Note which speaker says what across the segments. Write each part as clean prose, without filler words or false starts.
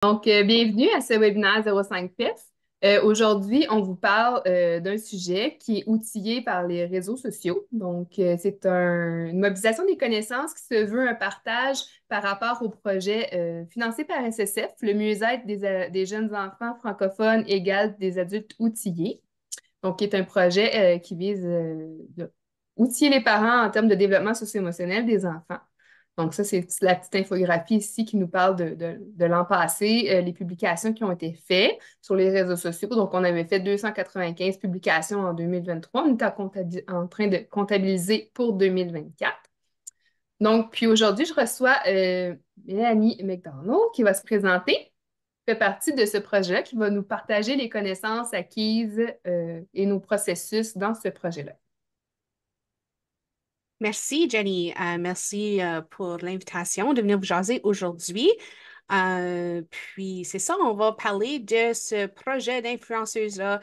Speaker 1: Bienvenue à ce webinaire 05 PEF. Aujourd'hui, on vous parle d'un sujet qui est outillé par les réseaux sociaux. C'est une mobilisation des connaissances qui se veut un partage par rapport au projet financé par SSF, le mieux-être des jeunes enfants francophones égale des adultes outillés. Qui est un projet qui vise de outiller les parents en termes de développement socio-émotionnel des enfants. Donc, ça, c'est la petite infographie ici qui nous parle de l'an passé, les publications qui ont été faites sur les réseaux sociaux. Donc, on avait fait 295 publications en 2023. On est en train de comptabiliser pour 2024. Donc, puis aujourd'hui, je reçois Mélanie McDonald qui va se présenter, fait partie de ce projet qui va nous partager les connaissances acquises et nos processus dans ce projet-là.
Speaker 2: Merci, Jenny. Merci pour l'invitation de venir vous jaser aujourd'hui. Puis, c'est ça, on va parler de ce projet d'influenceuse-là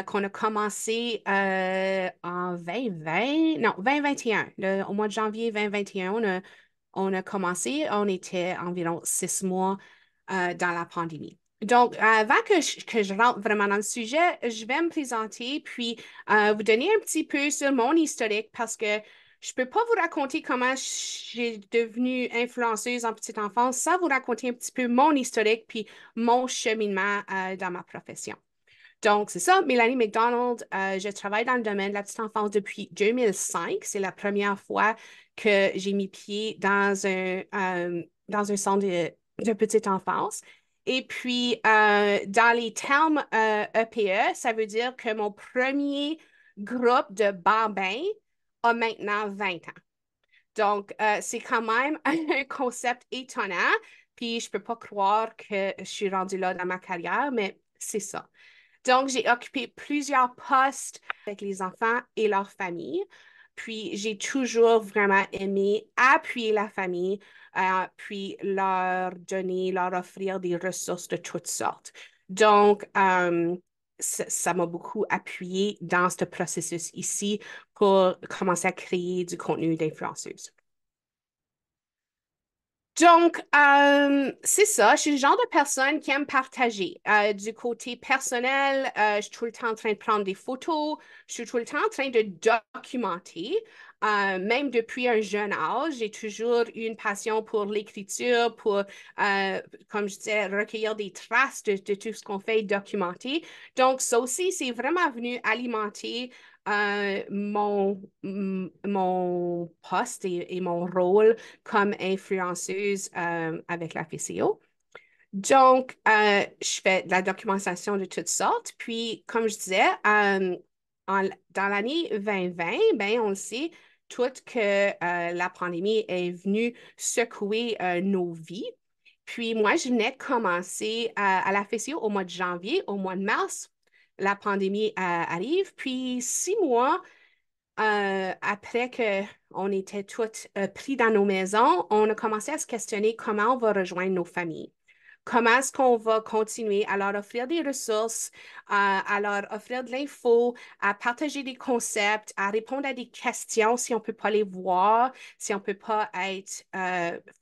Speaker 2: qu'on a commencé en 2020, non, 2021. Au mois de janvier 2021, on a commencé, on était environ 6 mois dans la pandémie. Donc, avant que je rentre vraiment dans le sujet, je vais me présenter puis vous donner un petit peu sur mon historique parce que je ne peux pas vous raconter comment j'ai devenu influenceuse en petite enfance, sans vous raconter un petit peu mon historique puis mon cheminement dans ma profession. Donc, c'est ça, Mélanie McDonald. Je travaille dans le domaine de la petite enfance depuis 2005. C'est la première fois que j'ai mis pied dans un centre de petite enfance. Et puis, dans les termes EPE, ça veut dire que mon premier groupe de bambins a maintenant 20 ans. Donc, c'est quand même un concept étonnant. Puis, je ne peux pas croire que je suis rendue là dans ma carrière, mais c'est ça. Donc, j'ai occupé plusieurs postes avec les enfants et leurs familles. Puis, j'ai toujours vraiment aimé appuyer la famille, puis leur offrir des ressources de toutes sortes. Donc, ça m'a beaucoup appuyé dans ce processus ici pour commencer à créer du contenu d'influenceuse. Donc, c'est ça. Je suis le genre de personne qui aime partager. Du côté personnel, je suis tout le temps en train de prendre des photos. Je suis tout le temps en train de documenter. Même depuis un jeune âge, j'ai toujours eu une passion pour l'écriture, pour, comme je disais, recueillir des traces de tout ce qu'on fait et documenter. Donc, ça aussi, c'est vraiment venu alimenter mon poste et mon rôle comme influenceuse avec la PCO. Donc, je fais de la documentation de toutes sortes. Puis, comme je disais, dans l'année 2020, ben, on le sait, tout que la pandémie est venue secouer nos vies. Puis, moi, je venais de commencer à la PCO au mois de janvier, au mois de mars. La pandémie arrive. Puis, 6 mois après qu'on était toutes pris dans nos maisons, on a commencé à se questionner comment on va rejoindre nos familles. Comment est-ce qu'on va continuer à leur offrir des ressources, à leur offrir de l'info, à partager des concepts, à répondre à des questions si on ne peut pas les voir, si on ne peut pas être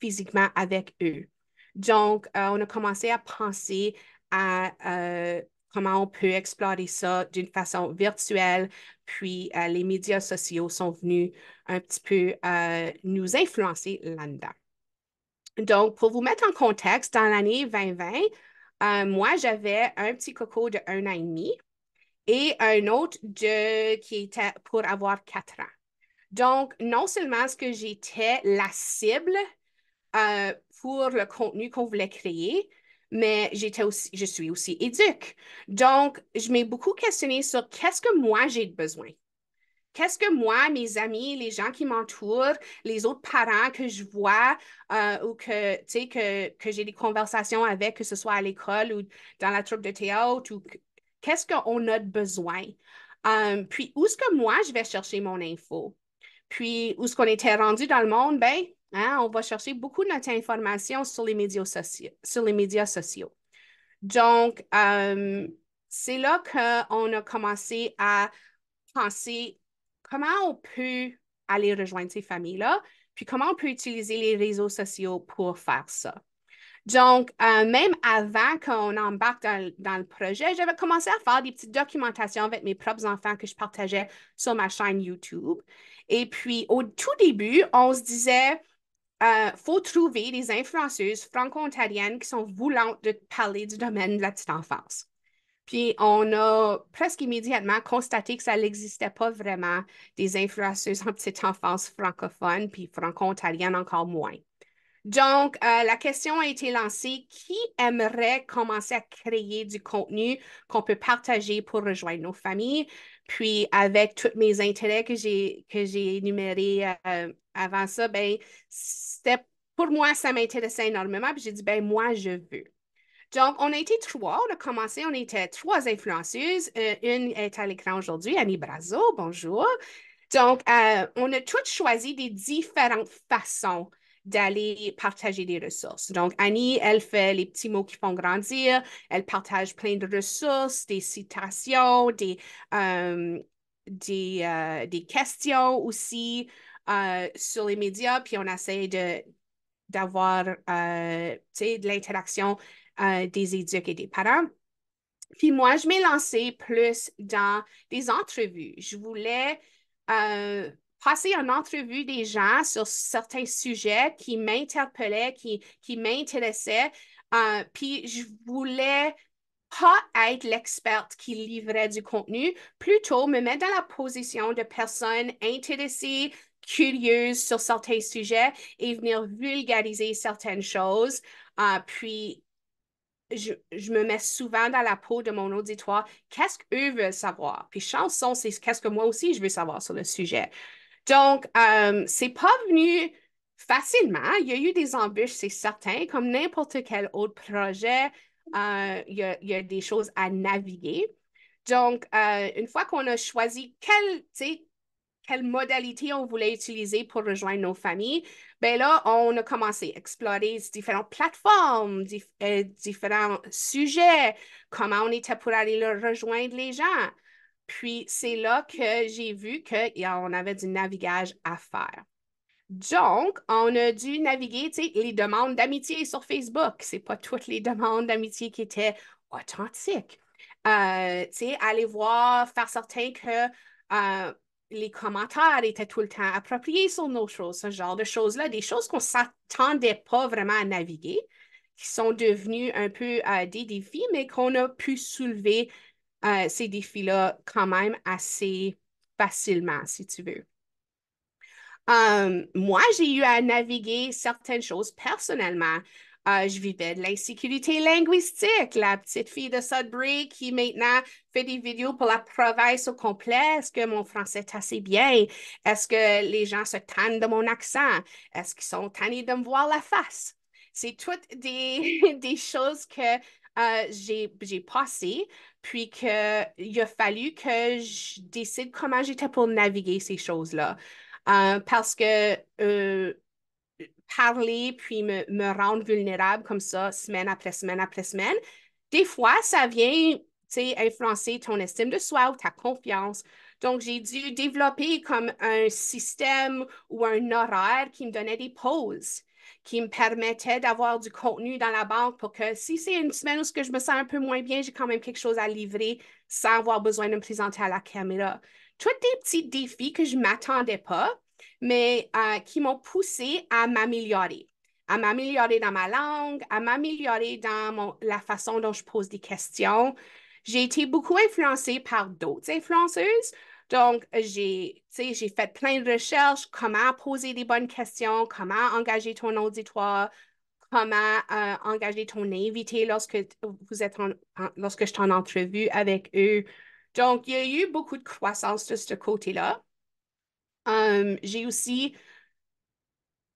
Speaker 2: physiquement avec eux. Donc, on a commencé à penser à comment on peut explorer ça d'une façon virtuelle, puis les médias sociaux sont venus un petit peu nous influencer là-dedans. Donc, pour vous mettre en contexte, dans l'année 2020, moi, j'avais un petit coco de 1 an et demi et un autre qui était pour avoir 4 ans. Donc, non seulement est-ce que j'étais la cible pour le contenu qu'on voulait créer, mais je suis aussi éduque. Donc, je m'ai beaucoup questionnée sur qu'est-ce que moi j'ai besoin. Qu'est-ce que moi, mes amis, les gens qui m'entourent, les autres parents que je vois ou que j'ai des conversations avec, que ce soit à l'école ou dans la troupe de théâtre, ou qu'est-ce qu'on a de besoin? Puis, où est-ce que moi, je vais chercher mon info? Puis, où est-ce qu'on était rendu dans le monde? Ben, hein, on va chercher beaucoup de notre information sur les médias sociaux, sur les médias sociaux. Donc, c'est là qu'on a commencé à penser comment on peut aller rejoindre ces familles-là, puis comment on peut utiliser les réseaux sociaux pour faire ça. Donc, même avant qu'on embarque dans le projet, j'avais commencé à faire des petites documentations avec mes propres enfants que je partageais sur ma chaîne YouTube. Et puis, au tout début, on se disait, faut trouver des influenceuses franco-ontariennes qui sont voulants de parler du domaine de la petite enfance. Puis, on a presque immédiatement constaté que ça n'existait pas vraiment des influenceuses en petite enfance francophones, puis franco-ontariennes encore moins. Donc, la question a été lancée, qui aimerait commencer à créer du contenu qu'on peut partager pour rejoindre nos familles? Puis, avec tous mes intérêts que j'ai énumérés avant ça, ben, c'était, pour moi, ça m'intéressait énormément. Puis, j'ai dit, ben, moi, je veux. Donc, on a été trois. On a commencé, on était trois influenceuses. Une est à l'écran aujourd'hui, Annie Brazo. Bonjour. Donc, on a toutes choisi des différentes façons d'aller partager des ressources. Donc, Annie, elle fait les petits mots qui font grandir. Elle partage plein de ressources, des citations, des questions aussi sur les médias. Puis, on essaie d'avoir tu sais, de l'interaction des éducs et des parents. Puis moi, je m'ai lancée plus dans des entrevues. Je voulais passer en entrevue des gens sur certains sujets qui m'interpellaient, qui m'intéressaient. Puis je voulais pas être l'experte qui livrait du contenu, plutôt me mettre dans la position de personne intéressée, curieuse sur certains sujets et venir vulgariser certaines choses. Puis je me mets souvent dans la peau de mon auditoire. Qu'est-ce qu'eux veulent savoir? Puis chanson, c'est qu'est-ce que moi aussi je veux savoir sur le sujet. Donc, c'est pas venu facilement. Il y a eu des embûches, c'est certain. Comme n'importe quel autre projet, il y a des choses à naviguer. Donc, une fois qu'on a choisi quelle modalité on voulait utiliser pour rejoindre nos familles, ben là, on a commencé à explorer différentes plateformes, différents sujets, comment on était pour aller rejoindre les gens. Puis, c'est là que j'ai vu qu'on avait du navigage à faire. Donc, on a dû naviguer, tu sais, les demandes d'amitié sur Facebook. C'est pas toutes les demandes d'amitié qui étaient authentiques. Tu sais, aller voir, faire certain que les commentaires étaient tout le temps appropriés sur nos choses, ce genre de choses-là, des choses qu'on ne s'attendait pas vraiment à naviguer, qui sont devenues un peu des défis, mais qu'on a pu soulever ces défis-là quand même assez facilement, si tu veux. Moi, j'ai eu à naviguer certaines choses personnellement. Je vivais de l'insécurité linguistique, la petite fille de Sudbury qui maintenant fait des vidéos pour la province au complet. Est-ce que mon français est assez bien? Est-ce que les gens se tannent de mon accent? Est-ce qu'ils sont tannés de me voir la face? C'est toutes des choses que j'ai passées, puis qu'il a fallu que je décide comment j'étais pour naviguer ces choses-là. Parce que parler puis me rendre vulnérable comme ça, semaine après semaine après semaine, des fois, ça vient, tu sais, influencer ton estime de soi ou ta confiance. Donc, j'ai dû développer comme un système ou un horaire qui me donnait des pauses, qui me permettait d'avoir du contenu dans la banque pour que si c'est une semaine où je me sens un peu moins bien, j'ai quand même quelque chose à livrer sans avoir besoin de me présenter à la caméra. Tous des petits défis que je ne m'attendais pas, mais qui m'ont poussé à m'améliorer dans ma langue, à m'améliorer dans la façon dont je pose des questions. J'ai été beaucoup influencée par d'autres influenceuses. Donc, j'ai fait plein de recherches, comment poser des bonnes questions, comment engager ton auditoire, comment engager ton invité lorsque lorsque je suis en entrevue avec eux. Donc, il y a eu beaucoup de croissance de ce côté-là. J'ai aussi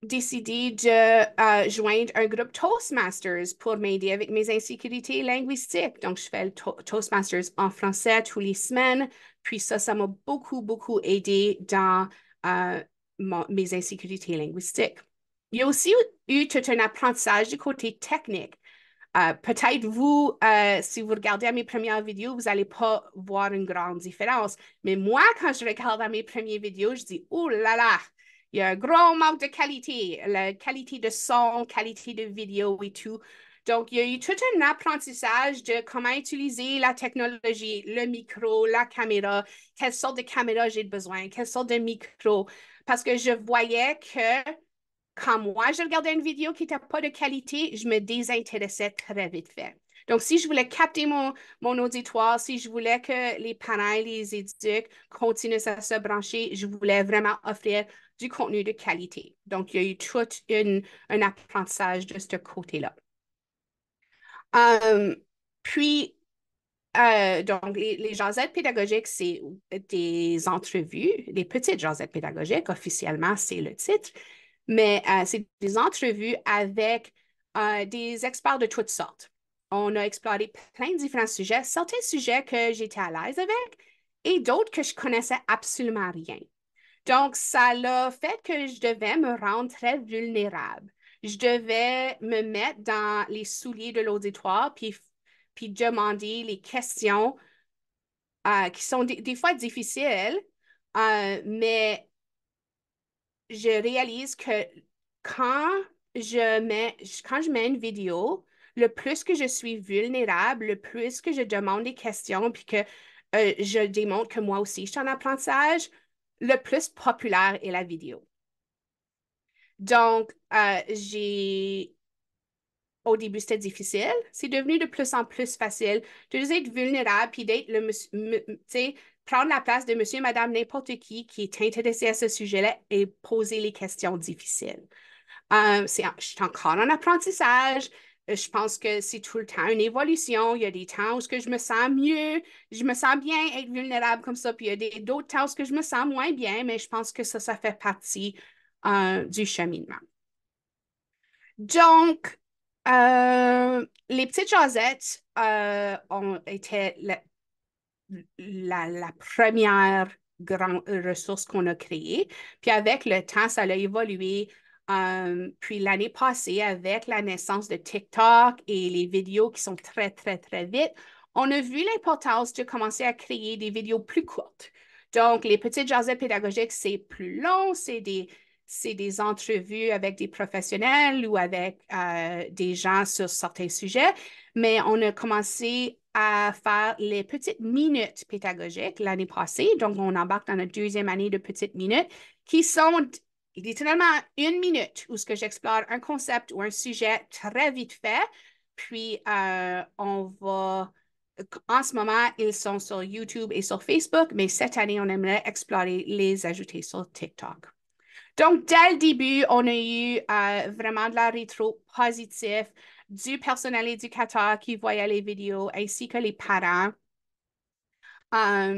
Speaker 2: décidé de joindre un groupe Toastmasters pour m'aider avec mes insécurités linguistiques. Donc, je fais le Toastmasters en français tous les semaines. Puis ça m'a beaucoup, beaucoup aidé dans mes insécurités linguistiques. Il y a aussi eu tout un apprentissage du côté technique. Peut-être vous, si vous regardez à mes premières vidéos, vous n'allez pas voir une grande différence. Mais moi, quand je regarde à mes premières vidéos, je dis, oh là là, Il y a un gros manque de qualité, la qualité de son, qualité de vidéo et tout. Donc, il y a eu tout un apprentissage de comment utiliser la technologie, le micro, la caméra, quelle sorte de caméra j'ai besoin, quelle sorte de micro. Parce que je voyais que quand moi, je regardais une vidéo qui n'était pas de qualité, je me désintéressais très vite fait. Donc, si je voulais capter mon auditoire, si je voulais que les parents et les éducs continuent à se brancher, je voulais vraiment offrir du contenu de qualité. Donc, il y a eu tout un apprentissage de ce côté-là. Euh, puis, donc, les jasettes pédagogiques, c'est des entrevues, des petites jasettes pédagogiques, officiellement, c'est le titre, mais c'est des entrevues avec des experts de toutes sortes. On a exploré plein de différents sujets, certains sujets que j'étais à l'aise avec et d'autres que je connaissais absolument rien. Donc, ça l'a fait que je devais me rendre très vulnérable. Je devais me mettre dans les souliers de l'auditoire, puis demander les questions qui sont des fois difficiles, mais je réalise que quand quand je mets une vidéo, le plus que je suis vulnérable, le plus que je demande des questions, puis que je démontre que moi aussi je suis en apprentissage, le plus populaire est la vidéo. Donc, au début, c'était difficile. C'est devenu de plus en plus facile de juste être vulnérable puis d'être tu sais, prendre la place de monsieur, madame, n'importe qui est intéressé à ce sujet-là et poser les questions difficiles. Je suis encore en apprentissage. Je pense que c'est tout le temps une évolution. Il y a des temps où je me sens mieux, je me sens bien être vulnérable comme ça, puis il y a d'autres temps où je me sens moins bien, mais je pense que ça fait partie du cheminement. Donc, les petites jasettes ont été la première grande ressource qu'on a créée. Puis avec le temps, ça a évolué. Puis l'année passée, avec la naissance de TikTok et les vidéos qui sont très, très, très vite, on a vu l'importance de commencer à créer des vidéos plus courtes. Donc, les petites jasettes pédagogiques, c'est plus long, c'est des entrevues avec des professionnels ou avec des gens sur certains sujets, mais on a commencé à faire les petites minutes pédagogiques l'année passée. Donc, on embarque dans notre deuxième année de petites minutes qui sont littéralement une minute où ce que j'explore un concept ou un sujet très vite fait. Puis, en ce moment, ils sont sur YouTube et sur Facebook, mais cette année, on aimerait explorer les ajouter sur TikTok. Donc, dès le début, on a eu vraiment de la rétro positive du personnel éducateur qui voyait les vidéos ainsi que les parents.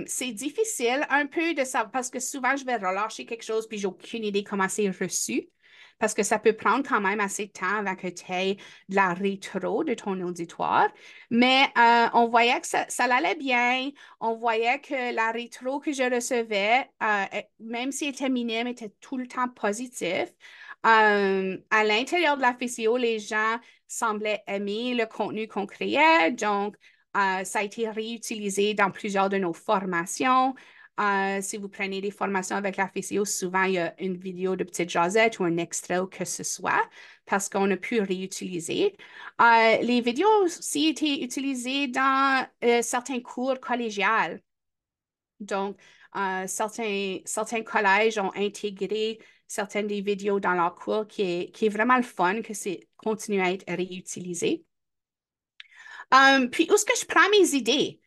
Speaker 2: C'est difficile un peu de savoir parce que souvent, je vais relâcher quelque chose puis j'ai aucune idée comment c'est reçu parce que ça peut prendre quand même assez de temps avant que tu aies de la rétro de ton auditoire. Mais on voyait que ça allait bien. On voyait que la rétro que je recevais, même si elle était minime, était tout le temps positif. À l'intérieur de la FCO, les gens semblaient aimer le contenu qu'on créait. Donc, ça a été réutilisé dans plusieurs de nos formations. Si vous prenez des formations avec la FCO, souvent il y a une vidéo de petite Josette ou un extrait ou que ce soit, parce qu'on a pu réutiliser. Les vidéos ont aussi été utilisées dans certains cours collégiales. Donc, certains collèges ont intégré certaines des vidéos dans leur cours qui est vraiment le fun, que c'est continue à être réutilisé. Puis, où est-ce que je prends mes idées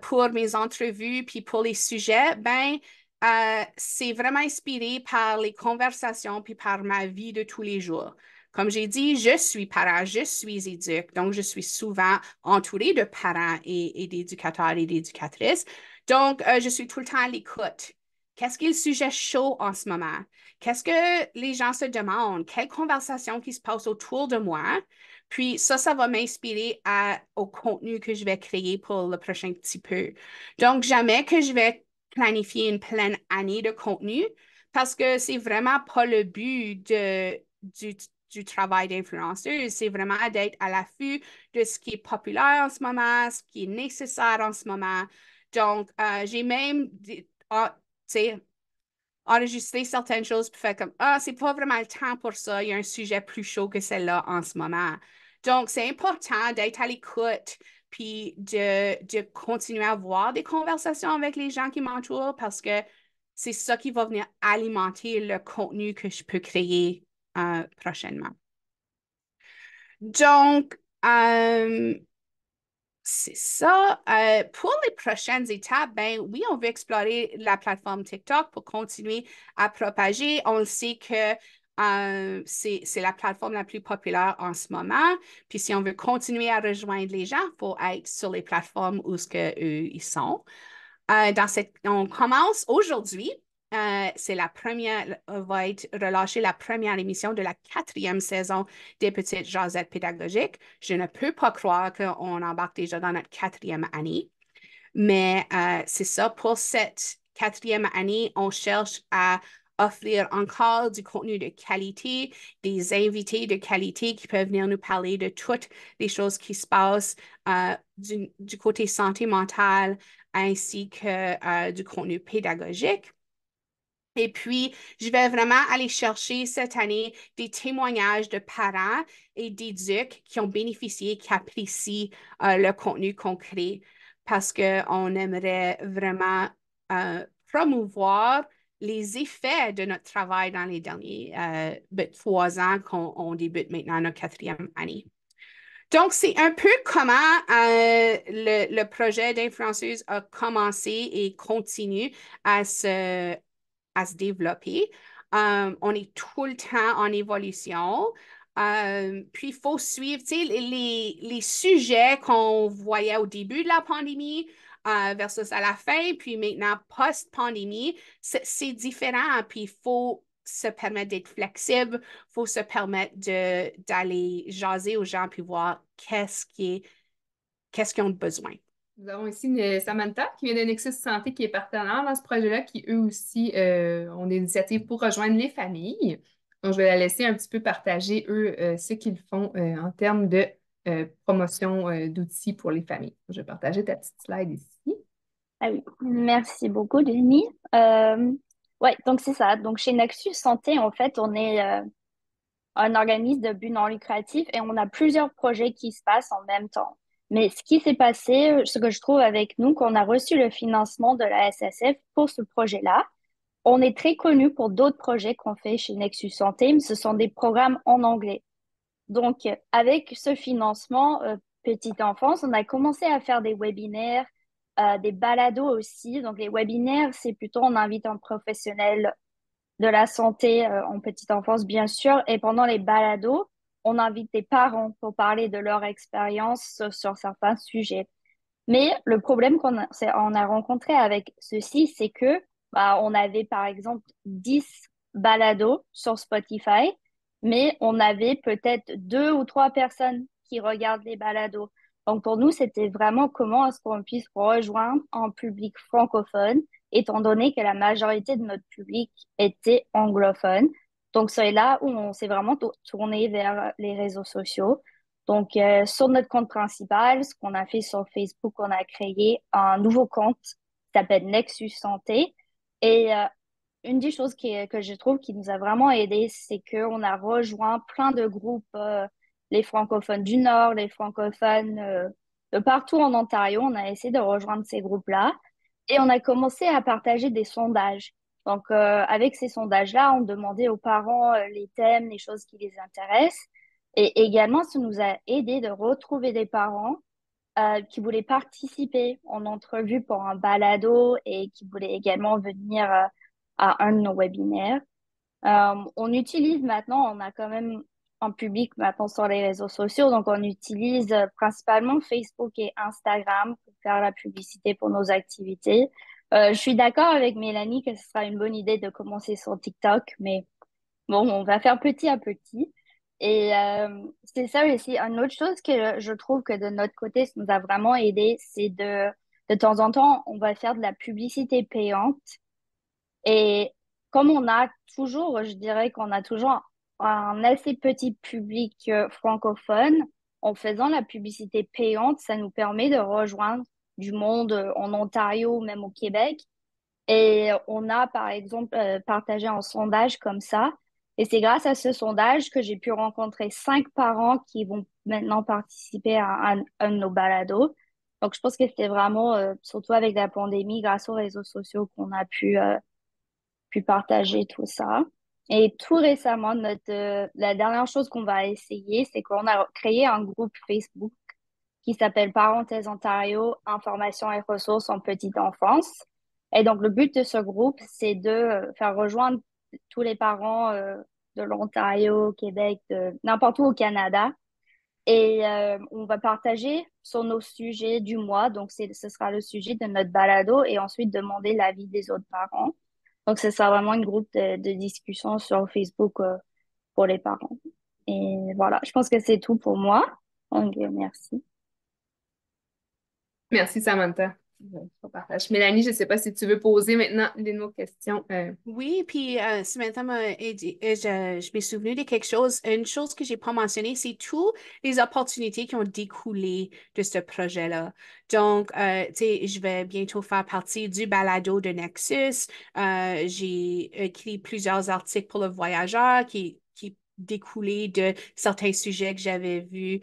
Speaker 2: pour mes entrevues, puis pour les sujets? Ben, c'est vraiment inspiré par les conversations, puis par ma vie de tous les jours. Comme j'ai dit, je suis parent, je suis éduc, donc je suis souvent entourée de parents et d'éducateurs et d'éducatrices. Donc, je suis tout le temps à l'écoute. Qu'est-ce qui est le sujet chaud en ce moment? Qu'est-ce que les gens se demandent? Quelle conversation qui se passe autour de moi? Puis ça va m'inspirer au contenu que je vais créer pour le prochain petit peu. Donc, jamais que je vais planifier une pleine année de contenu parce que c'est vraiment pas le but du travail d'influenceuse. C'est vraiment d'être à l'affût de ce qui est populaire en ce moment, ce qui est nécessaire en ce moment. Donc, j'ai même, tu sais, enregistrer certaines choses puis faire comme, ah, c'est pas vraiment le temps pour ça, il y a un sujet plus chaud que celle-là en ce moment. Donc, c'est important d'être à l'écoute puis de continuer à avoir des conversations avec les gens qui m'entourent parce que c'est ça qui va venir alimenter le contenu que je peux créer prochainement. Donc, c'est ça. Pour les prochaines étapes, ben oui, on veut explorer la plateforme TikTok pour continuer à propager. On sait que c'est la plateforme la plus populaire en ce moment. Puis si on veut continuer à rejoindre les gens, il faut être sur les plateformes où ce que, eux, ils sont. On commence aujourd'hui. C'est la première, va être relâchée la première émission de la 4e saison des Petites Jasettes pédagogiques. Je ne peux pas croire qu'on embarque déjà dans notre 4e année, mais c'est ça. Pour cette 4e année, on cherche à offrir encore du contenu de qualité, des invités de qualité qui peuvent venir nous parler de toutes les choses qui se passent du côté santé mentale ainsi que du contenu pédagogique. Et puis, je vais vraiment aller chercher cette année des témoignages de parents et d'éducs qui ont bénéficié, qui apprécient le contenu qu'on crée parce qu'on aimerait vraiment promouvoir les effets de notre travail dans les derniers 3 ans qu'on débute maintenant notre 4e année. Donc, c'est un peu comment le projet d'influenceuse a commencé et continue à se développer. On est tout le temps en évolution. Puis, il faut suivre, tu sais, les sujets qu'on voyait au début de la pandémie versus à la fin, puis maintenant, post-pandémie, c'est différent. Puis, il faut se permettre d'être flexible, il faut se permettre d'aller jaser aux gens puis voir qu'est-ce qu'ils ont besoin.
Speaker 1: Nous avons ici Samantha qui vient de Nexus Santé qui est partenaire dans ce projet-là, qui eux aussi ont des initiatives pour rejoindre les familles. Donc, je vais la laisser un petit peu partager, eux, ce qu'ils font en termes de promotion d'outils pour les familles. Je vais partager ta petite slide ici.
Speaker 3: Ah oui, merci beaucoup, Jenny. Ouais, donc c'est ça. Donc chez Nexus Santé, en fait, on est un organisme de but non lucratif et on a plusieurs projets qui se passent en même temps. Mais ce qui s'est passé, ce que je trouve avec nous, qu'on a reçu le financement de la SSF pour ce projet-là, on est très connu pour d'autres projets qu'on fait chez Nexus Santé, mais ce sont des programmes en anglais. Donc, avec ce financement petite enfance, on a commencé à faire des webinaires, des balados aussi. Donc, les webinaires, c'est plutôt on invite un professionnel de la santé en petite enfance, bien sûr. Et pendant les balados, on invite des parents pour parler de leur expérience sur certains sujets. Mais le problème on a rencontré avec ceci, c'est que bah, on avait par exemple 10 balados sur Spotify, mais on avait peut-être 2 ou 3 personnes qui regardent les balados. Donc pour nous, c'était vraiment comment est-ce qu'on puisse rejoindre un public francophone, étant donné que la majorité de notre public était anglophone. Donc c'est là où on s'est vraiment tourné vers les réseaux sociaux. Donc, sur notre compte principal, ce qu'on a fait sur Facebook, on a créé un nouveau compte qui s'appelle Nexus Santé. Et une des choses que je trouve qui nous a vraiment aidé, c'est qu'on a rejoint plein de groupes, les francophones du Nord, les francophones de partout en Ontario. On a essayé de rejoindre ces groupes-là et on a commencé à partager des sondages. Donc, avec ces sondages-là, on demandait aux parents les thèmes, les choses qui les intéressent. Et également, ça nous a aidé de retrouver des parents qui voulaient participer en entrevue pour un balado et qui voulaient également venir à un de nos webinaires. On utilise maintenant, on a quand même un public maintenant sur les réseaux sociaux, donc on utilise principalement Facebook et Instagram pour faire la publicité pour nos activités. Je suis d'accord avec Mélanie que ce sera une bonne idée de commencer sur TikTok, mais bon, on va faire petit à petit. Et c'est ça aussi. Une autre chose que je trouve que de notre côté, ça nous a vraiment aidé, c'est de temps en temps, on va faire de la publicité payante. Et comme on a toujours, je dirais qu'on a toujours un assez petit public francophone, en faisant la publicité payante, ça nous permet de rejoindre du monde en Ontario, même au Québec. Et on a, par exemple, partagé un sondage comme ça. Et c'est grâce à ce sondage que j'ai pu rencontrer 5 parents qui vont maintenant participer à un de nos balados. Donc, je pense que c'était vraiment, surtout avec la pandémie, grâce aux réseaux sociaux, qu'on a pu partager tout ça. Et tout récemment, la dernière chose qu'on va essayer, c'est qu'on a créé un groupe Facebook qui s'appelle Parenthèse Ontario, information et ressources en petite enfance. Et donc, le but de ce groupe, c'est de faire rejoindre tous les parents de l'Ontario, Québec, de n'importe où au Canada. Et on va partager sur nos sujets du mois. Donc, ce sera le sujet de notre balado et ensuite demander l'avis des autres parents. Donc, ce sera vraiment un groupe de discussion sur Facebook pour les parents. Et voilà, je pense que c'est tout pour moi. Donc, merci.
Speaker 1: Merci, Samantha. Pour le partage. Mélanie, je ne sais pas si tu veux poser maintenant les nos questions.
Speaker 2: Oui, puis Samantha m'a aidé, je m'ai souvenu de quelque chose. Une chose que j'ai pas mentionnée, c'est toutes les opportunités qui ont découlé de ce projet-là. Donc, tu sais, je vais bientôt faire partie du balado de Nexus. J'ai écrit plusieurs articles pour le Voyageur qui découlaient de certains sujets que j'avais vus.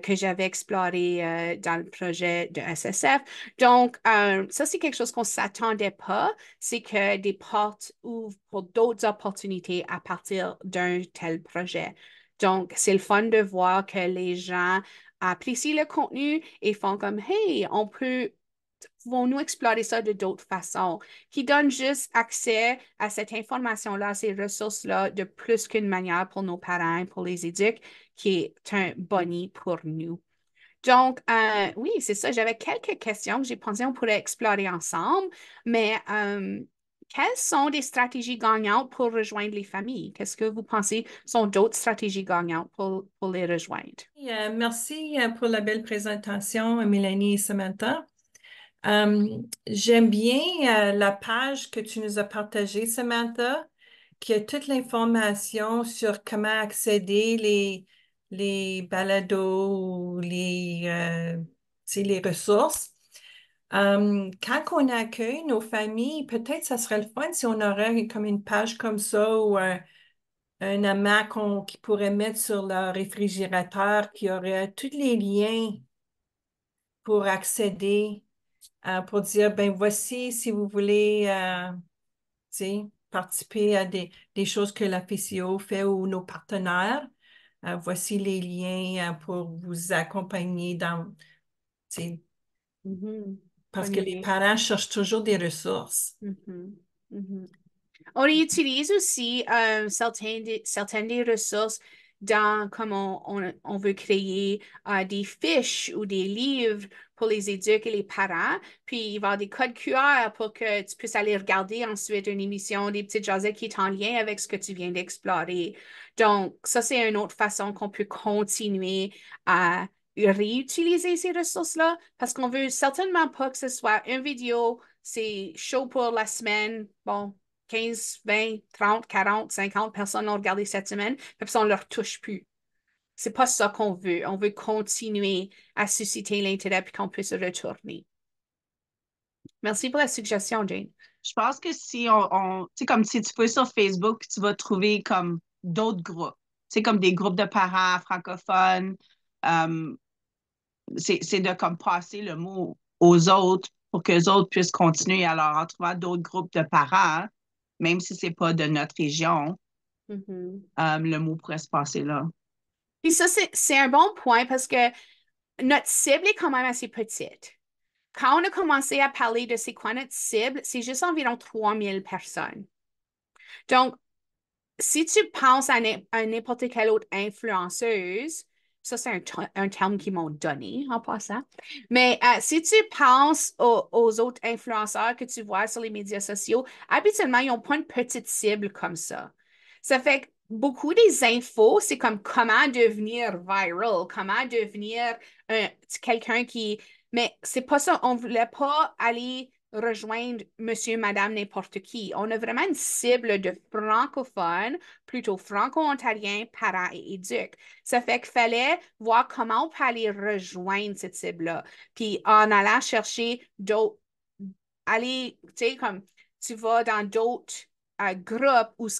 Speaker 2: Que j'avais exploré dans le projet de SSF. Donc, ça, c'est quelque chose qu'on ne s'attendait pas, c'est que des portes ouvrent pour d'autres opportunités à partir d'un tel projet. Donc, c'est le fun de voir que les gens apprécient le contenu et font comme, hey, pouvons-nous explorer ça de d'autres façons, qui donnent juste accès à cette information-là, à ces ressources-là, de plus qu'une manière pour nos parents, pour les éducs, qui est un boni pour nous. Donc, oui, c'est ça. J'avais quelques questions que j'ai pensé qu'on pourrait explorer ensemble, mais quelles sont des stratégies gagnantes pour rejoindre les familles? Qu'est-ce que vous pensez sont d'autres stratégies gagnantes pour les rejoindre?
Speaker 4: Merci pour la belle présentation, Mélanie et Samantha. J'aime bien la page que tu nous as partagée, Samantha, qui a toute l'information sur comment accéder les balados ou les ressources. Quand on accueille nos familles, peut-être ça serait le fun si on aurait comme une page comme ça ou un hamac qui pourrait mettre sur leur réfrigérateur qui aurait tous les liens pour accéder, pour dire, ben voici si vous voulez tu sais, participer à des choses que la PCO fait ou nos partenaires. Voici les liens pour vous accompagner dans, tu sais,
Speaker 2: Mhm.
Speaker 4: parce
Speaker 2: Bonne
Speaker 4: que les
Speaker 2: idée.
Speaker 4: parents cherchent toujours des ressources.
Speaker 2: Mhm. Mhm. On utilise aussi certaines des ressources dans comme on veut créer des fiches ou des livres pour les éducs et les parents. Puis il va y avoir des codes QR pour que tu puisses aller regarder ensuite une émission, des petites jasettes qui sont en lien avec ce que tu viens d'explorer. Donc, ça, c'est une autre façon qu'on peut continuer à réutiliser ces ressources-là parce qu'on veut certainement pas que ce soit une vidéo, c'est chaud pour la semaine. Bon, 15, 20, 30, 40, 50 personnes ont regardé cette semaine, puis on ne leur touche plus. C'est pas ça qu'on veut. On veut continuer à susciter l'intérêt puis qu'on puisse retourner. Merci pour la suggestion, Jane.
Speaker 5: Je pense que si tu sais, comme si tu fais sur Facebook, tu vas trouver comme d'autres groupes. Tu sais, comme des groupes de parents francophones. Euh, c'est de comme passer le mot aux autres pour que les autres puissent continuer. Alors, en trouvant d'autres groupes de parents, même si c'est pas de notre région,
Speaker 2: Mhm.
Speaker 5: le mot pourrait se passer là.
Speaker 2: Puis ça, c'est un bon point parce que notre cible est quand même assez petite. Quand on a commencé à parler de c'est quoi notre cible, c'est juste environ 3000 personnes. Donc, si tu penses à n'importe quelle autre influenceuse, ça c'est un terme qu'ils m'ont donné en passant, mais si tu penses aux autres influenceurs que tu vois sur les médias sociaux, habituellement, ils n'ont pas une petite cible comme ça. Ça fait que beaucoup des infos, c'est comme comment devenir viral, comment devenir quelqu'un qui... Mais c'est pas ça, on ne voulait pas aller rejoindre monsieur, madame, n'importe qui. On a vraiment une cible de francophones, plutôt franco-ontariens, parents et éducs. Ça fait qu'il fallait voir comment on peut aller rejoindre cette cible-là. Puis en allant chercher d'autres, aller, tu sais, comme tu vas dans d'autres groupes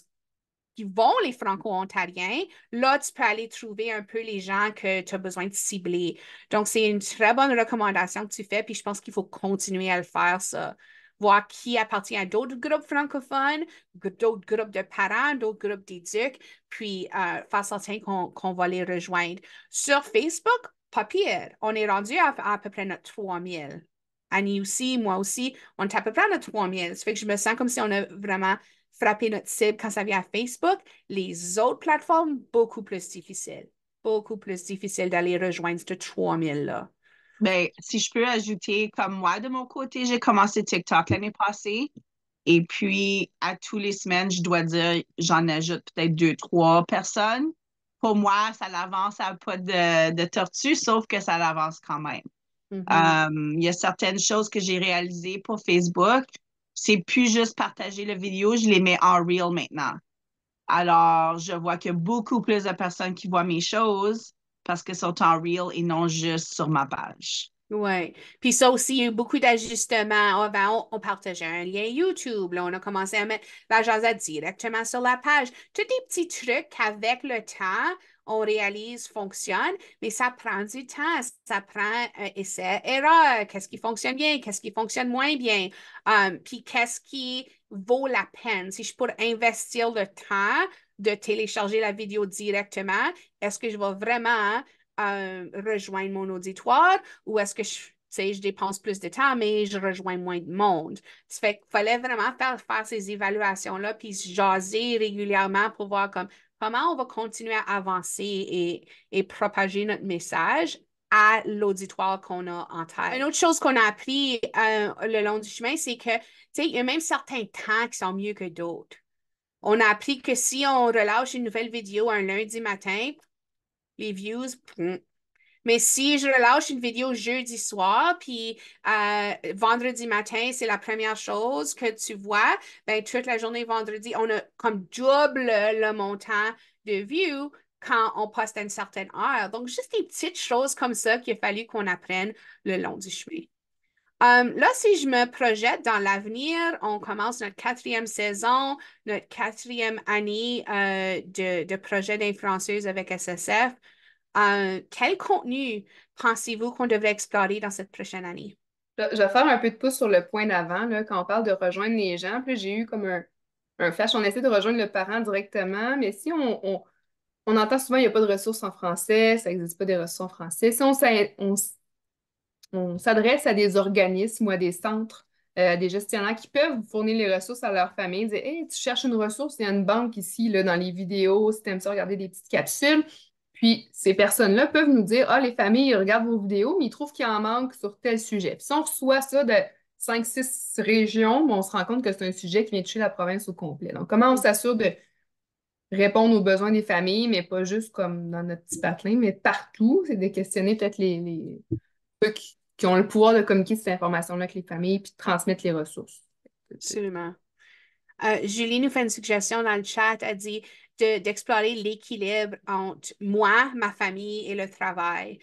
Speaker 2: qui vont les Franco-Ontariens, là, tu peux aller trouver un peu les gens que tu as besoin de cibler. Donc, c'est une très bonne recommandation que tu fais, puis je pense qu'il faut continuer à le faire, ça. Voir qui appartient à d'autres groupes francophones, d'autres groupes de parents, d'autres groupes d'éducs, puis faire certain qu'on va les rejoindre. Sur Facebook, pas pire. On est rendu à peu près notre 3000. Annie aussi, moi aussi, on est à peu près à notre 3000. Ça fait que je me sens comme si on a vraiment frappé notre cible quand ça vient à Facebook. Les autres plateformes, beaucoup plus difficiles. Beaucoup plus difficile d'aller rejoindre ce 3000-là.
Speaker 5: Ben, si je peux ajouter, comme moi, de mon côté, j'ai commencé TikTok l'année passée. Et puis, à tous les semaines, je dois dire, j'en ajoute peut-être 2, 3 personnes. Pour moi, ça l'avance à pas de tortue, sauf que ça l'avance quand même. Il y a certaines choses que j'ai réalisées pour Facebook. C'est plus juste partager la vidéo, je les mets en reel maintenant. Alors, je vois qu'il y a beaucoup plus de personnes qui voient mes choses parce qu'elles sont en reel et non juste sur ma page.
Speaker 2: Oui. Puis ça aussi, il y a eu beaucoup d'ajustements. Avant, on partageait un lien YouTube. Là, on a commencé à mettre la jasette directement sur la page. Tous des petits trucs qu'avec le temps, on réalise fonctionnent, mais ça prend du temps. Ça prend essai, erreur. Qu'est-ce qui fonctionne bien? Qu'est-ce qui fonctionne moins bien? Puis qu'est-ce qui vaut la peine? Si je pourrais investir le temps de télécharger la vidéo directement, est-ce que je vais vraiment rejoindre mon auditoire ou est-ce que je dépense plus de temps, mais je rejoins moins de monde? Ça fait qu'il fallait vraiment faire ces évaluations-là, puis jaser régulièrement pour voir comment on va continuer à avancer et propager notre message à l'auditoire qu'on a en tête. Une autre chose qu'on a appris le long du chemin, c'est que, il y a même certains temps qui sont mieux que d'autres. On a appris que si on relâche une nouvelle vidéo un lundi matin, les views, mais si je relâche une vidéo jeudi soir, puis vendredi matin, c'est la première chose que tu vois, ben toute la journée vendredi, on a comme double le montant de views quand on poste à une certaine heure. Donc, juste des petites choses comme ça qu'il a fallu qu'on apprenne le long du chemin. Là, si je me projette dans l'avenir, on commence notre 4e saison, notre 4e année de projet d'influenceuse avec SSF. Quel contenu pensez-vous qu'on devrait explorer dans cette prochaine année?
Speaker 1: Je vais faire un peu de pouce sur le point d'avant, là, quand on parle de rejoindre les gens. Puis j'ai eu comme un flash. On essaie de rejoindre le parent directement, mais si on entend souvent qu'il n'y a pas de ressources en français, ça n'existe pas des ressources en français. Si on s'adresse à des organismes ou à des centres, des gestionnaires qui peuvent fournir les ressources à leur famille, dire Hey, tu cherches une ressource, il y a une banque ici, là, dans les vidéos, si tu aimes ça, regarder des petites capsules. Puis ces personnes-là peuvent nous dire Ah, les familles, ils regardent vos vidéos, mais ils trouvent qu'il en manque sur tel sujet. Puis si on reçoit ça de 5, 6 régions, on se rend compte que c'est un sujet qui vient toucher la province au complet. Donc, comment on s'assure de répondre aux besoins des familles, mais pas juste comme dans notre petit patelin, mais partout, c'est de questionner peut-être ceux qui ont le pouvoir de communiquer cette information-là avec les familles puis de transmettre les ressources.
Speaker 2: Absolument. Julie nous fait une suggestion dans le chat. Elle dit d'explorer l'équilibre entre moi, ma famille et le travail.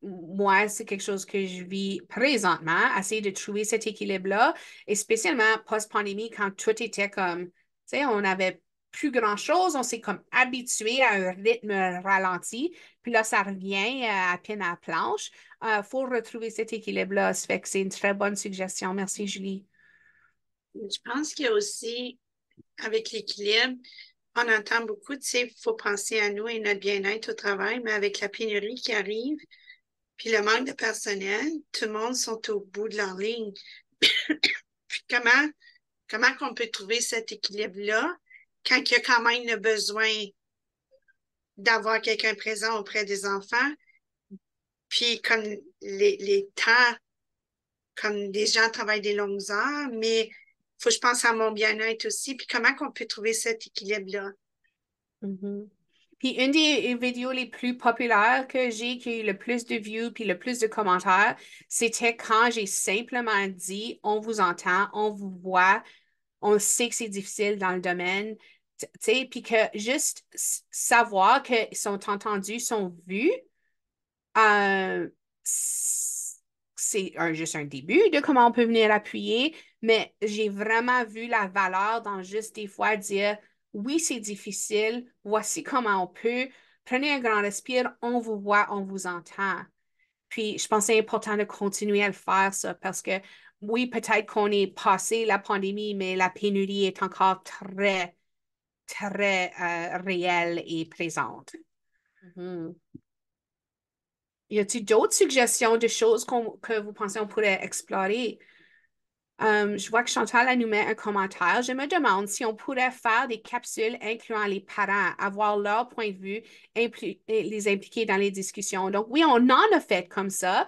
Speaker 2: Moi, c'est quelque chose que je vis présentement, essayer de trouver cet équilibre-là, et spécialement post-pandémie, quand tout était comme, tu sais, on n'avait plus grand-chose, on s'est comme habitué à un rythme ralenti, puis là, ça revient à peine à la planche. Faut retrouver cet équilibre-là. Ça fait que c'est une très bonne suggestion. Merci, Julie.
Speaker 6: Je pense qu'il y a aussi, avec l'équilibre, on entend beaucoup, tu sais, il faut penser à nous et notre bien-être au travail, mais avec la pénurie qui arrive, puis le manque de personnel, tout le monde sont au bout de leur ligne. Puis comment qu'on peut trouver cet équilibre-là quand il y a quand même le besoin d'avoir quelqu'un présent auprès des enfants, puis comme les temps, comme les gens travaillent des longues heures, mais il faut que je pense à mon bien-être aussi, puis comment qu'on peut trouver cet équilibre-là.
Speaker 2: Puis une des vidéos les plus populaires que j'ai, qui a eu le plus de views puis le plus de commentaires, c'était quand j'ai simplement dit on vous entend, on vous voit, on sait que c'est difficile dans le domaine, tu sais, puis que juste savoir qu'ils sont entendus, sont vus, c'est juste un début de comment on peut venir appuyer, mais j'ai vraiment vu la valeur dans juste des fois dire, oui, c'est difficile, voici comment on peut. Prenez un grand respire, on vous voit, on vous entend. Puis, je pense que c'est important de continuer à le faire, ça, parce que oui, peut-être qu'on est passé la pandémie, mais la pénurie est encore très, très réelle et présente. Mhm. Y a-t-il d'autres suggestions de choses que vous pensez qu'on pourrait explorer? Je vois que Chantal elle nous met un commentaire. Je me demande si on pourrait faire des capsules incluant les parents, avoir leur point de vue, et les impliquer dans les discussions. Donc, oui, on en a fait comme ça.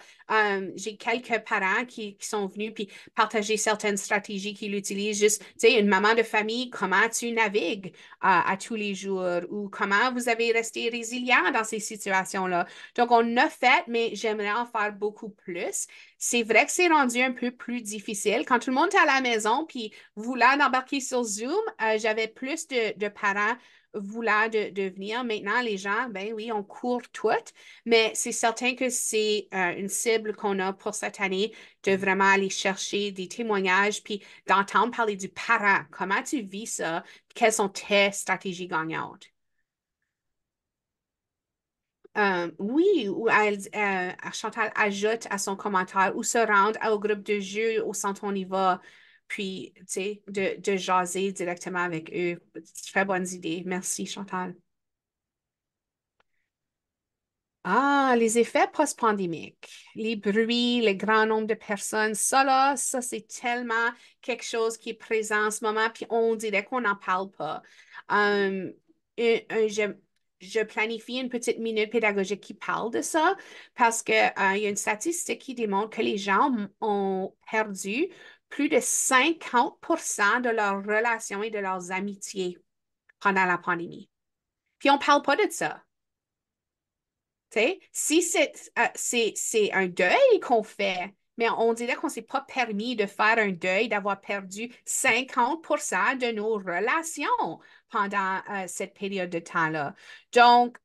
Speaker 2: J'ai quelques parents qui sont venus puis partager certaines stratégies qu'ils utilisent. Juste, tu sais, une maman de famille, comment tu navigues à tous les jours ou comment vous avez resté résilient dans ces situations-là. Donc, on a fait, mais j'aimerais en faire beaucoup plus. C'est vrai que c'est rendu un peu plus difficile. Quand tout le monde est à la maison, puis voulant embarquer sur Zoom, j'avais plus de parents voulant de venir. Maintenant, les gens, ben oui, on court toutes, mais c'est certain que c'est une cible qu'on a pour cette année de vraiment aller chercher des témoignages, puis d'entendre parler du parent. Comment tu vis ça? Quelles sont tes stratégies gagnantes? Oui, ou Chantal ajoute à son commentaire ou se rendre au groupe de jeu au centre on y va, puis, tu sais, de jaser directement avec eux. Très bonnes idées. Merci, Chantal. Ah, les effets post-pandémiques, les bruits, le grand nombre de personnes, ça là, ça c'est tellement quelque chose qui est présent en ce moment, puis on dirait qu'on n'en parle pas. Euh, je planifie une petite minute pédagogique qui parle de ça parce que, il y a une statistique qui démontre que les gens ont perdu plus de 50% de leurs relations et de leurs amitiés pendant la pandémie. Puis on ne parle pas de ça. T'sais, si c'est un deuil qu'on fait, mais on dirait qu'on ne s'est pas permis de faire un deuil, d'avoir perdu 50% de nos relations pendant cette période de temps-là. Donc,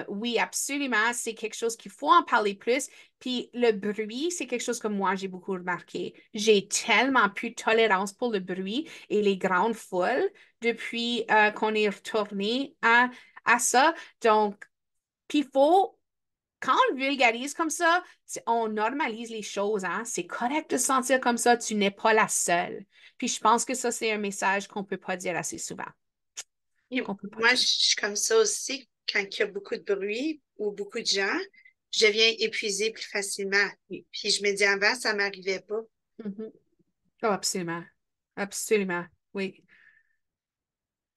Speaker 2: oui, absolument, c'est quelque chose qu'il faut en parler plus. Puis le bruit, c'est quelque chose que moi, j'ai beaucoup remarqué. J'ai tellement plus de tolérance pour le bruit et les grandes foules depuis qu'on est retourné à ça. Donc, puis il faut quand on vulgarise comme ça, on normalise les choses, hein? C'est correct de se sentir comme ça, tu n'es pas la seule. Puis je pense que ça, c'est un message qu'on ne peut pas dire assez souvent.
Speaker 6: Et
Speaker 2: Qu'on peut pas
Speaker 6: moi, je
Speaker 2: dire.
Speaker 6: suis comme ça aussi. Quand il y a beaucoup de bruit ou beaucoup de gens, je deviens épuisée plus facilement.
Speaker 2: Oui.
Speaker 6: Puis je me dis, avant, ça ne m'arrivait pas.
Speaker 2: Mhm. Oh, absolument. Absolument. Oui.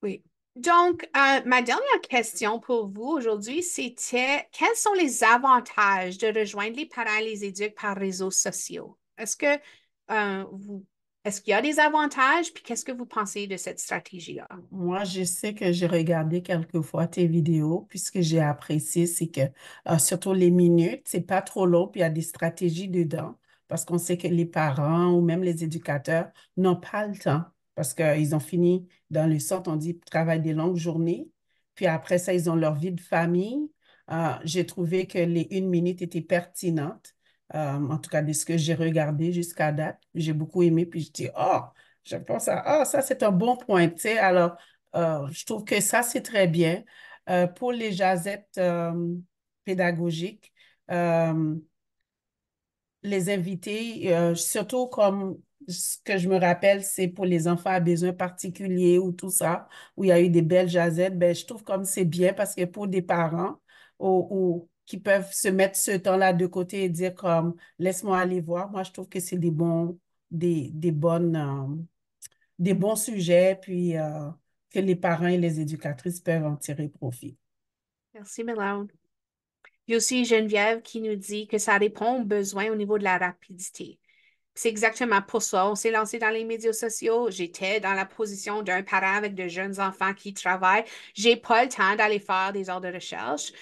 Speaker 2: Oui. Donc, ma dernière question pour vous aujourd'hui, c'était quels sont les avantages de rejoindre les parents et les éducs par réseaux sociaux? Euh, vous, est-ce qu'il y a des avantages? Puis qu'est-ce que vous pensez de cette stratégie-là?
Speaker 7: Moi, je sais que j'ai regardé quelques fois tes vidéos, puisque j'ai apprécié, c'est que surtout les minutes, c'est pas trop long, puis il y a des stratégies dedans, parce qu'on sait que les parents ou même les éducateurs n'ont pas le temps, parce qu'ils ont fini dans le centre, on dit, travail des longues journées, puis après ça, ils ont leur vie de famille. J'ai trouvé que les 1 minute étaient pertinentes, en tout cas de ce que j'ai regardé jusqu'à date. J'ai beaucoup aimé, puis je dis, oh, je pense ça c'est un bon point, tu sais. Alors, je trouve que ça, c'est très bien. Pour les jasettes pédagogiques, euh, les invités, surtout comme ce que je me rappelle, c'est pour les enfants à besoins particuliers ou tout ça, où il y a eu des belles jasettes, ben, je trouve comme c'est bien parce que pour des parents qui peuvent se mettre ce temps-là de côté et dire comme, laisse-moi aller voir, moi, je trouve que c'est des bons sujets, puis que les parents et les éducatrices peuvent en tirer profit.
Speaker 2: Merci, Mélanie. Il y a aussi Geneviève qui nous dit que ça répond aux besoins au niveau de la rapidité. C'est exactement pour ça. On s'est lancé dans les médias sociaux. J'étais dans la position d'un parent avec de jeunes enfants qui travaillent. J'ai pas le temps d'aller faire des heures de recherche.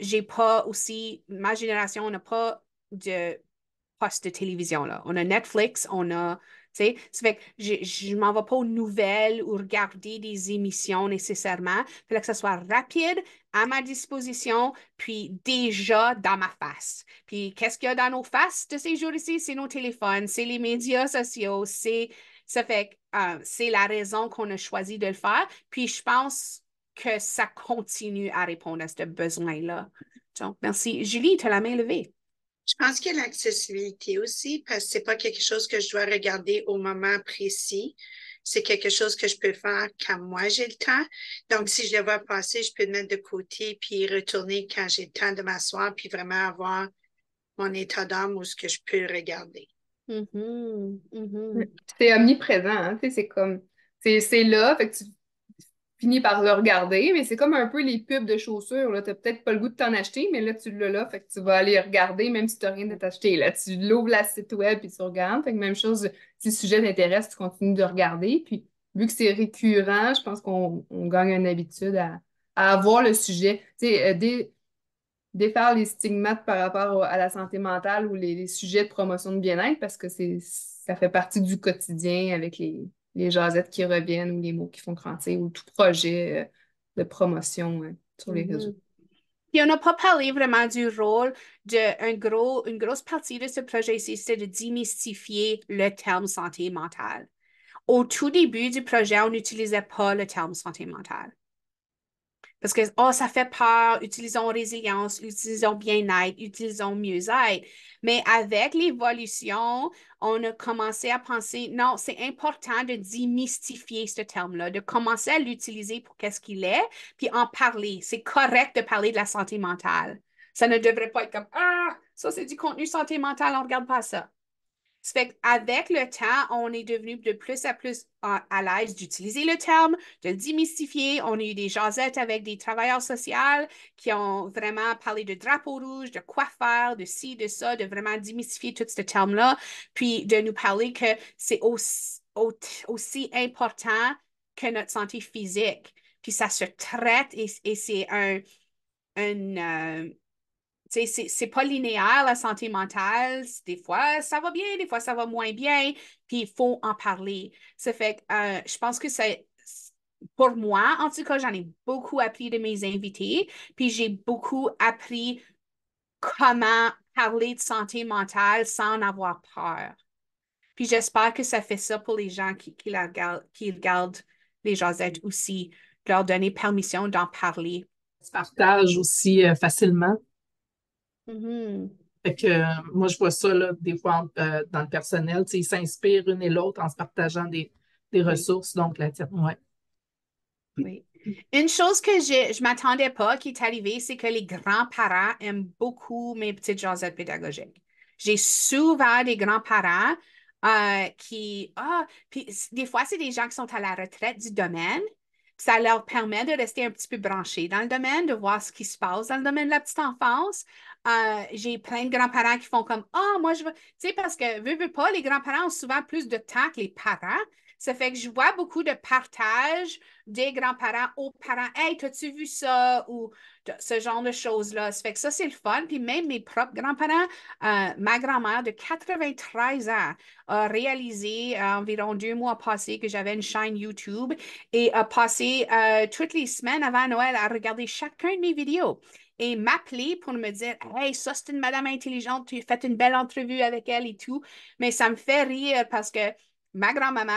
Speaker 2: J'ai pas aussi, ma génération n'a pas postes de télévision, là. On a Netflix, on a, tu sais, ça fait que je m'en vais pas aux nouvelles ou regarder des émissions nécessairement. Il fallait que ça soit rapide, à ma disposition, puis déjà dans ma face. Puis qu'est-ce qu'il y a dans nos faces de ces jours-ci? C'est nos téléphones, c'est les médias sociaux, ça fait que c'est la raison qu'on a choisi de le faire. Puis je pense que ça continue à répondre à ce besoin-là. Donc, merci. Julie, tu as la main levée.
Speaker 6: Je pense qu'il y a l'accessibilité aussi, parce que c'est pas quelque chose que je dois regarder au moment précis. C'est quelque chose que je peux faire quand moi j'ai le temps. Donc, si je le vois passer, je peux le mettre de côté puis retourner quand j'ai le temps de m'asseoir puis vraiment avoir mon état d'âme où ce que je peux le regarder.
Speaker 1: C'est omniprésent, hein, tu sais, c'est comme, c'est là, fait que tu finis par le regarder, mais c'est comme un peu les pubs de chaussures, là, t'as peut-être pas le goût de t'en acheter, mais là, tu l'as là, fait que tu vas aller regarder, même si t'as rien de t'acheter, là, tu l'ouvres la site web puis tu regardes, fait que même chose, si le sujet t'intéresse, tu continues de regarder, puis vu que c'est récurrent, je pense qu'on gagne une habitude à avoir le sujet, tu sais, défaire les stigmates par rapport à la santé mentale ou les sujets de promotion de bien-être parce que ça fait partie du quotidien avec les jasettes qui reviennent ou les mots qui font cranter ou tout projet de promotion sur les réseaux.
Speaker 2: Puis on n'a pas parlé vraiment du rôle une grosse partie de ce projet ici, c'est de démystifier le terme santé mentale. Au tout début du projet, on n'utilisait pas le terme santé mentale. Parce que, oh, ça fait peur, utilisons résilience, utilisons bien-être, utilisons mieux-être. Mais avec l'évolution, on a commencé à penser, non, c'est important de démystifier ce terme-là, de commencer à l'utiliser pour qu'est-ce qu'il est, puis en parler. C'est correct de parler de la santé mentale. Ça ne devrait pas être comme, ah, ça c'est du contenu santé mentale, on ne regarde pas ça. Ça fait qu'avec le temps, on est devenu de plus en plus à l'aise d'utiliser le terme, de le démystifier. On a eu des jasettes avec des travailleurs sociaux qui ont vraiment parlé de drapeau rouge, de quoi faire, de ci, de ça, de vraiment démystifier tout ce terme-là, puis de nous parler que c'est aussi important que notre santé physique. Puis ça se traite et c'est c'est pas linéaire, la santé mentale. Des fois, ça va bien, des fois, ça va moins bien, puis il faut en parler. Ça fait que je pense que pour moi, en tout cas, j'en ai beaucoup appris de mes invités, puis j'ai beaucoup appris comment parler de santé mentale sans en avoir peur. Puis j'espère que ça fait ça pour les gens qui regardent les jasettes aussi, leur donner permission d'en parler.
Speaker 8: Se partage aussi facilement. Fait que moi, je vois ça là, des fois dans le personnel. Ils s'inspirent une et l'autre en se partageant des ressources. Donc, ouais.
Speaker 2: Oui. Une chose que je ne m'attendais pas qui est arrivée, c'est que les grands-parents aiment beaucoup mes petites jasettes pédagogiques. J'ai souvent des grands-parents puis des fois, c'est des gens qui sont à la retraite du domaine. Ça leur permet de rester un petit peu branchés dans le domaine, de voir ce qui se passe dans le domaine de la petite enfance. J'ai plein de grands-parents qui font comme, ah, moi, je veux, tu sais, parce que, veux pas, les grands-parents ont souvent plus de temps que les parents. Ça fait que je vois beaucoup de partage des grands-parents aux parents. Hey, t'as-tu vu ça? Ou ce genre de choses-là. Ça fait que ça, c'est le fun. Puis même mes propres grands-parents, ma grand-mère de 93 ans a réalisé environ 2 mois passés que j'avais une chaîne YouTube et a passé toutes les semaines avant Noël à regarder chacun de mes vidéos et m'appeler pour me dire hey, ça, c'est une madame intelligente, tu as fait une belle entrevue avec elle et tout. Mais ça me fait rire parce que ma grand-maman,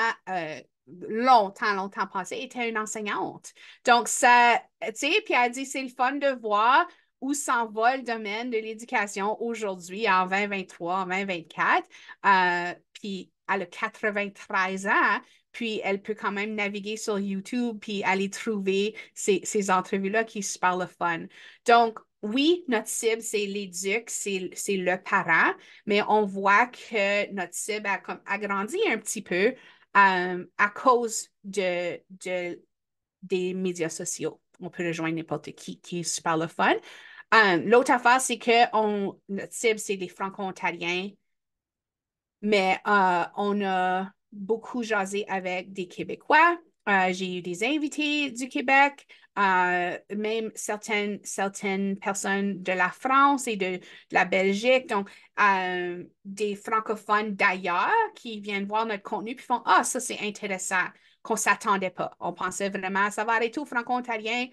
Speaker 2: longtemps passé, était une enseignante. Donc, ça, tu sais, puis elle dit, c'est le fun de voir où s'en va le domaine de l'éducation aujourd'hui, en 2023, en 2024. Puis, elle a 93 ans, puis elle peut quand même naviguer sur YouTube, puis aller trouver ces entrevues-là qui sont super le fun. Donc, oui, notre cible, c'est l'éduc, c'est le parent, mais on voit que notre cible a comme agrandi un petit peu à cause des médias sociaux. On peut rejoindre n'importe qui est super le fun. L'autre affaire, c'est que notre cible, c'est les Franco-Ontariens, mais on a beaucoup jasé avec des Québécois, J'ai eu des invités du Québec, même certaines personnes de la France et de la Belgique, donc des francophones d'ailleurs qui viennent voir notre contenu puis font « Ah, ça c'est intéressant », qu'on ne s'attendait pas. On pensait vraiment ça va arrêter au franco-ontarien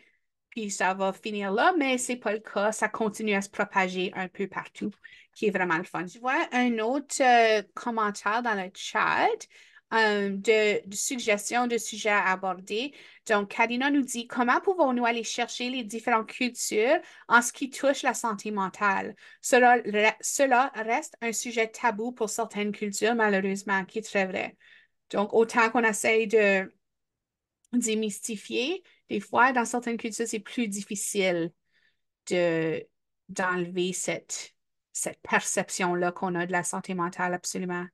Speaker 2: puis ça va finir là, mais ce n'est pas le cas. Ça continue à se propager un peu partout, qui est vraiment le fun. Je vois un autre commentaire dans le chat de suggestions de sujets à aborder. Donc, Karina nous dit, comment pouvons-nous aller chercher les différentes cultures en ce qui touche la santé mentale? Cela reste un sujet tabou pour certaines cultures, malheureusement, qui est très vrai. Donc, autant qu'on essaye de démystifier, des fois, dans certaines cultures, c'est plus difficile de, d'enlever cette perception-là qu'on a de la santé mentale, absolument.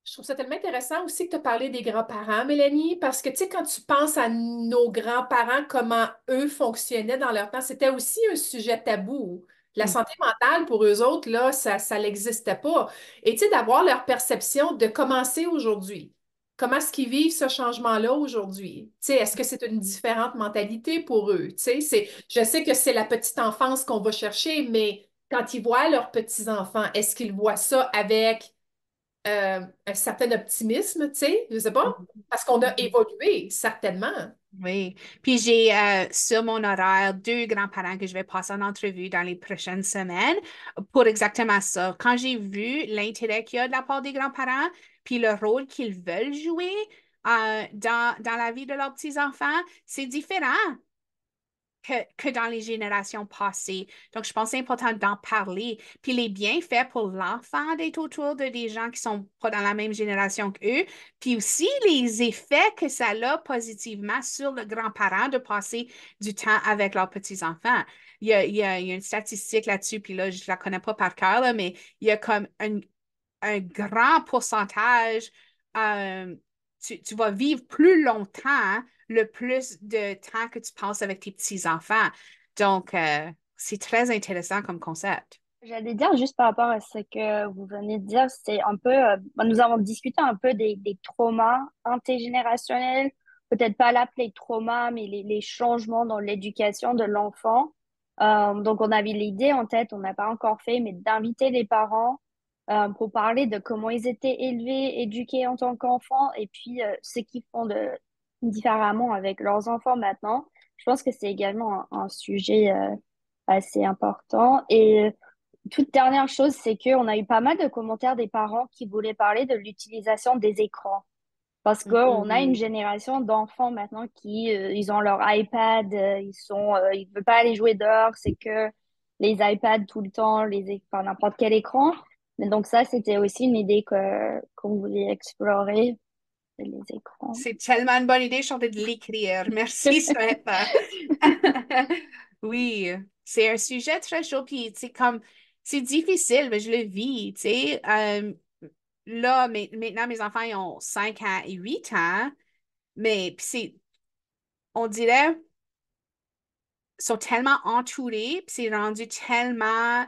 Speaker 9: Je trouve ça tellement intéressant aussi que tu as parlé des grands-parents, Mélanie, parce que, tu sais, quand tu penses à nos grands-parents, comment eux fonctionnaient dans leur temps, c'était aussi un sujet tabou. La santé mentale, pour eux autres, là, ça n'existait pas. Et, tu sais, d'avoir leur perception de commencer aujourd'hui. Comment est-ce qu'ils vivent ce changement-là aujourd'hui? Tu sais, est-ce que c'est une différente mentalité pour eux? Tu sais, je sais que c'est la petite enfance qu'on va chercher, mais quand ils voient leurs petits-enfants, est-ce qu'ils voient ça avec un certain optimisme, tu sais, je sais pas, parce qu'on a évolué, certainement.
Speaker 2: Oui. Puis j'ai sur mon horaire 2 grands-parents que je vais passer en entrevue dans les prochaines semaines pour exactement ça. Quand j'ai vu l'intérêt qu'il y a de la part des grands-parents, puis le rôle qu'ils veulent jouer dans la vie de leurs petits-enfants, c'est différent que dans les générations passées. Donc, je pense que c'est important d'en parler. Puis les bienfaits pour l'enfant d'être autour de des gens qui sont pas dans la même génération qu'eux. Puis aussi les effets que ça a positivement sur le grand-parent de passer du temps avec leurs petits-enfants. Il y a une statistique là-dessus, puis là, je la connais pas par cœur, là, mais il y a comme un grand pourcentage. euh, tu vas vivre plus longtemps le plus de temps que tu passes avec tes petits-enfants. Donc, c'est très intéressant comme concept.
Speaker 3: J'allais dire juste par rapport à ce que vous venez de dire, c'est un peu, nous avons discuté un peu des traumas intergénérationnels, peut-être pas l'appeler trauma, mais les changements dans l'éducation de l'enfant. Donc, on avait l'idée en tête, on n'a pas encore fait, mais d'inviter les parents pour parler de comment ils étaient élevés, éduqués en tant qu'enfants, et puis ce qu'ils font différemment avec leurs enfants maintenant. Je pense que c'est également un sujet assez important. Et toute dernière chose, c'est qu'on a eu pas mal de commentaires des parents qui voulaient parler de l'utilisation des écrans. Parce qu'on a une génération d'enfants maintenant qui, ils ont leur iPad, ils ne veulent pas aller jouer dehors, c'est que les iPads tout le temps, enfin, n'importe quel écran. Mais donc ça, c'était aussi une idée qu'on voulait explorer, les écrans.
Speaker 2: C'est tellement une bonne idée, je suis en train de l'écrire. Merci, Samantha. Oui, c'est un sujet très chaud, puis comme, c'est difficile, mais je le vis, tu sais. Là, maintenant, mes enfants, ils ont 5 ans et 8 ans, mais puis on dirait, ils sont tellement entourés, puis c'est rendu tellement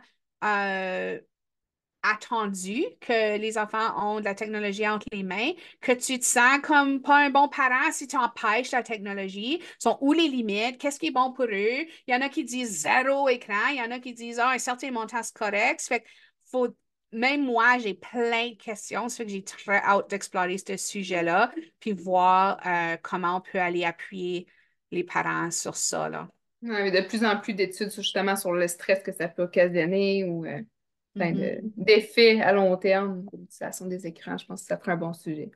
Speaker 2: attendu que les enfants ont de la technologie entre les mains, que tu te sens comme pas un bon parent si tu empêches la technologie. Sont où les limites? Qu'est-ce qui est bon pour eux? Il y en a qui disent 0 écran, il y en a qui disent un certain montant, c'est correct. Ça fait que faut, même moi, j'ai plein de questions. Ça fait que j'ai très hâte d'explorer ce sujet-là, puis voir comment on peut aller appuyer les parents sur ça, là.
Speaker 1: Ouais, mais de plus en plus d'études justement sur le stress que ça peut occasionner ou plein d'effets à long terme de l'utilisation des écrans. Je pense que ça ferait un bon sujet.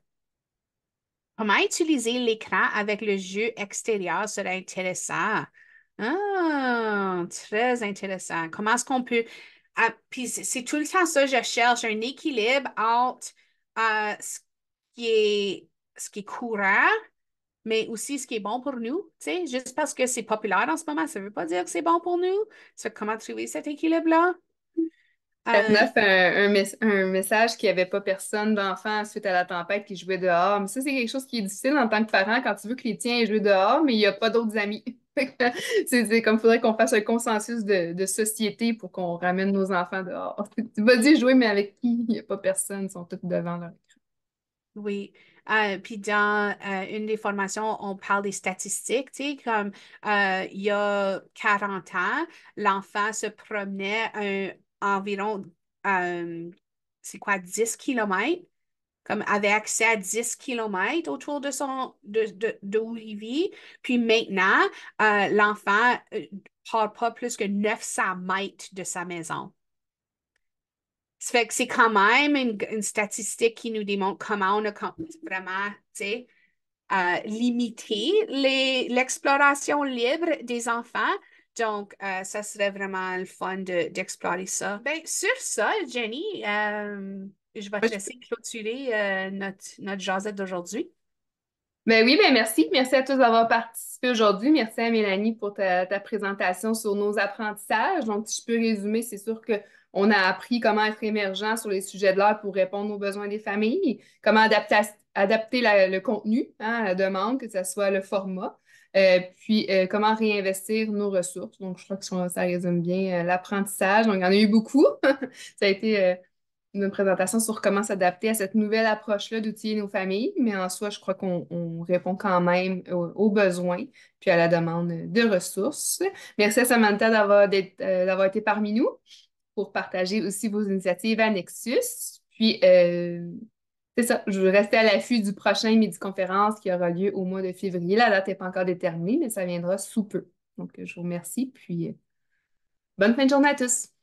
Speaker 2: Comment utiliser l'écran avec le jeu extérieur serait intéressant. Ah, très intéressant. Comment est-ce qu'on peut... puis c'est tout le temps ça, je cherche un équilibre entre qui est, ce qui est courant, mais aussi ce qui est bon pour nous. Tu sais, juste parce que c'est populaire en ce moment, ça ne veut pas dire que c'est bon pour nous. C'est comment trouver cet équilibre-là?
Speaker 1: 49, un message qu'il n'y avait pas personne d'enfant suite à la tempête qui jouait dehors. Mais ça, c'est quelque chose qui est difficile en tant que parent quand tu veux que les tiens aient joué dehors, mais il n'y a pas d'autres amis. C'est comme il faudrait qu'on fasse un consensus de société pour qu'on ramène nos enfants dehors. Tu vas dire jouer, mais avec qui? Il n'y a pas personne, ils sont tous devant leur écran.
Speaker 2: Oui. Puis dans une des formations, on parle des statistiques, tu sais, comme il y a 40 ans, l'enfant se promenait environ, c'est quoi, 10 kilomètres, comme avait accès à 10 kilomètres autour de où il vit. Puis maintenant, l'enfant part pas plus que 900 mètres de sa maison. Ça fait que c'est quand même une statistique qui nous démontre comment on a vraiment, tu sais, limité l'exploration libre des enfants. Donc, ça serait vraiment le fun d'explorer ça. Ben, sur ça, Jenny, je vais te laisser clôturer notre jasette d'aujourd'hui.
Speaker 1: Ben oui, ben merci. Merci à tous d'avoir participé aujourd'hui. Merci à Mélanie pour ta présentation sur nos apprentissages. Donc, si je peux résumer, c'est sûr qu'on a appris comment être émergent sur les sujets de l'art pour répondre aux besoins des familles, comment adapter le contenu, hein, à la demande, que ce soit le format, puis comment réinvestir nos ressources. Donc, je crois que ça résume bien l'apprentissage. Donc, il y en a eu beaucoup. Ça a été une présentation sur comment s'adapter à cette nouvelle approche-là d'outiller nos familles, mais en soi, je crois qu'on répond quand même aux besoins puis à la demande de ressources. Merci à Samantha d'avoir été parmi nous pour partager aussi vos initiatives à Nexus. Puis, c'est ça, je vais rester à l'affût du prochain midi-conférence qui aura lieu au mois de février. La date n'est pas encore déterminée, mais ça viendra sous peu. Donc, je vous remercie, puis bonne fin de journée à tous.